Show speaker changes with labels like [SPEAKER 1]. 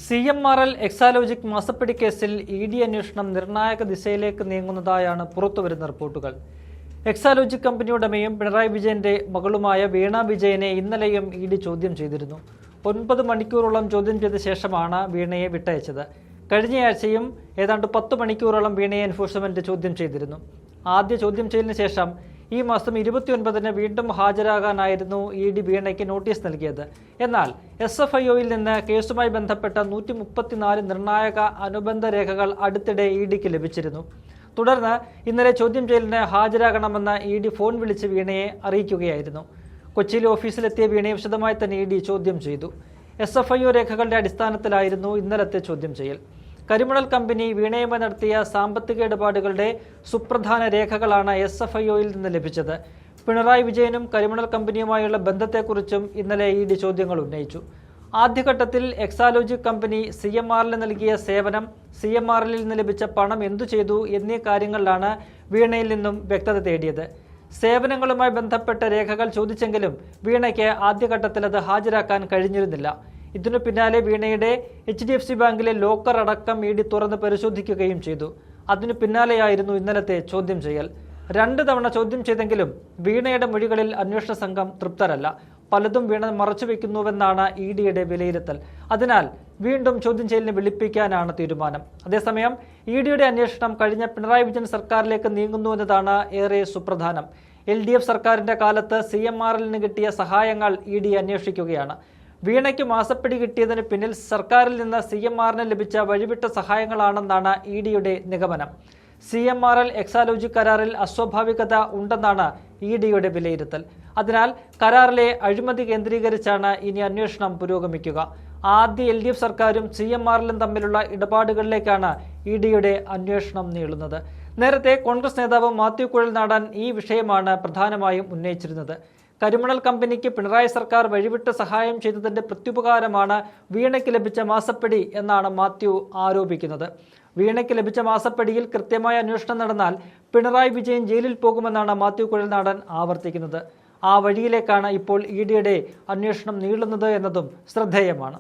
[SPEAKER 1] CMRL Exalogic മാസപ്പടി കേസിൽ ED അന്വേഷണം നിർണായക ദിശയിലേക്ക് നീങ്ങുന്നതായാണ് പുറത്തുവരുന്ന റിപ്പോർട്ടുകൾ. എക്സാലോജിക് കമ്പനി ഉടമയും പിണറായി വിജയന്റെ മകളുമായ വീണ വിജയനെ ഇന്നലെയും ED ചോദ്യം ചെയ്തിരുന്നു. 9 മണിക്കൂറോളം ചോദ്യം ചെയ്ത ശേഷമാണ് വീണയെ വിട്ടയച്ചത്. കഴിഞ്ഞയാഴ്ചയും ഏതാണ്ട് 10 മണിക്കൂറോളം വീണയെ എൻഫോഴ്സ്മെന്റ് ചോദ്യം ചെയ്തിരുന്നു. ആദ്യ ചോദ്യം ചെയ്യലിന് ശേഷം ഈ മാസം 29-ന് വീണ്ടും ഹാജരാകാനായിരുന്നു ED വീണയ്ക്ക് നോട്ടീസ് നൽകിയത്. എന്നാൽ SFIOയിൽ നിന്ന് കേസുമായി ബന്ധപ്പെട്ട 134 നിർണായക അനുബന്ധ രേഖകൾ അടുത്തിടെ EDക്ക് ലഭിച്ചിരുന്നു. തുടർന്ന് ഇന്നലെ ചോദ്യം ചെയ്യലിന് ഹാജരാകണമെന്ന് ED ഫോൺ വിളിച്ച് വീണയെ അറിയിക്കുകയായിരുന്നു. കൊച്ചിയിലെ ഓഫീസിലെത്തിയ വീണയെ വിശദമായി തന്നെ ED ചോദ്യം ചെയ്തു. SFIO രേഖകളുടെ അടിസ്ഥാനത്തിലായിരുന്നു ഇന്നലത്തെ ചോദ്യം ചെയ്യൽ. കരിമണൽ കമ്പനി വീണയുമായി നടത്തിയ സാമ്പത്തിക ഇടപാടുകളുടെ സുപ്രധാന രേഖകളാണ് SFIOയിൽ നിന്ന് ലഭിച്ചത്. പിണറായി വിജയനും കരിമണൽ കമ്പനിയുമായുള്ള ബന്ധത്തെക്കുറിച്ചും ഇന്നലെ ED ചോദ്യങ്ങൾ ഉന്നയിച്ചു. ആദ്യഘട്ടത്തിൽ എക്സാലോജിക് കമ്പനി CMRL നൽകിയ സേവനം, CMRLൽ നിന്ന് ലഭിച്ച പണം എന്തു ചെയ്തു എന്നീ കാര്യങ്ങളിലാണ് വീണയിൽ നിന്നും വ്യക്തത തേടിയത്. സേവനങ്ങളുമായി ബന്ധപ്പെട്ട രേഖകൾ ചോദിച്ചെങ്കിലും വീണയ്ക്ക് ആദ്യഘട്ടത്തിൽ അത് ഹാജരാക്കാൻ കഴിഞ്ഞിരുന്നില്ല. ഇതിനു പിന്നാലെ വീണയുടെ HDFC ബാങ്കിലെ ലോക്കർ അടക്കം ED തുറന്ന് പരിശോധിക്കുകയും ചെയ്തു. അതിനു പിന്നാലെയായിരുന്നു ഇന്നലത്തെ ചോദ്യം ചെയ്യൽ. 2 തവണ ചോദ്യം ചെയ്തെങ്കിലും വീണയുടെ മൊഴികളിൽ അന്വേഷണ സംഘം തൃപ്തരല്ല. പലതും വീണ മറച്ചുവെക്കുന്നുവെന്നാണ് EDയുടെ വിലയിരുത്തൽ. അതിനാൽ വീണ്ടും ചോദ്യം ചെയ്യലിന് വിളിപ്പിക്കാനാണ് തീരുമാനം. അതേസമയം EDയുടെ അന്വേഷണം കഴിഞ്ഞ പിണറായി വിജയൻ സർക്കാരിലേക്ക് നീങ്ങുന്നുവെന്നതാണ് ഏറെ സുപ്രധാനം. LDF സർക്കാരിന്റെ കാലത്ത് CMRLന് കിട്ടിയ സഹായങ്ങൾ ED അന്വേഷിക്കുകയാണ്. വീണയ്ക്ക് മാസപ്പടി കിട്ടിയതിന് പിന്നിൽ സർക്കാരിൽ നിന്ന് CMRLന് ലഭിച്ച വഴിവിട്ട സഹായങ്ങളാണെന്നാണ് EDയുടെ നിഗമനം. CMRL എക്സാലോജിക് കരാറിൽ അസ്വാഭാവികത ഉണ്ടെന്നാണ് EDയുടെ വിലയിരുത്തൽ. അതിനാൽ കരാറിലെ അഴിമതി കേന്ദ്രീകരിച്ചാണ് ഇനി അന്വേഷണം പുരോഗമിക്കുക. ആദ്യ LDF സർക്കാരും CMRLും തമ്മിലുള്ള ഇടപാടുകളിലേക്കാണ് EDയുടെ അന്വേഷണം നീളുന്നത്. നേരത്തെ കോൺഗ്രസ് നേതാവ് മാത്യു കുഴൽനാടൻ ഈ വിഷയമാണ് പ്രധാനമായും ഉന്നയിച്ചിരുന്നത്. കരിമണൽ കമ്പനിക്ക് പിണറായി സർക്കാർ വഴിവിട്ട് സഹായം ചെയ്തതിന്റെ പ്രത്യുപകാരമാണ് വീണയ്ക്ക് ലഭിച്ച മാസപ്പടി എന്നാണ് മാത്യു ആരോപിക്കുന്നത്. വീണയ്ക്ക് ലഭിച്ച മാസപ്പടിയിൽ കൃത്യമായ അന്വേഷണം നടന്നാൽ പിണറായി വിജയൻ ജയിലിൽ പോകുമെന്നാണ് മാത്യു കുഴൽനാടൻ ആവർത്തിക്കുന്നത്. ആ വഴിയിലേക്കാണ് ഇപ്പോൾ EDയുടെ അന്വേഷണം നീളുന്നത് എന്നതും ശ്രദ്ധേയമാണ്.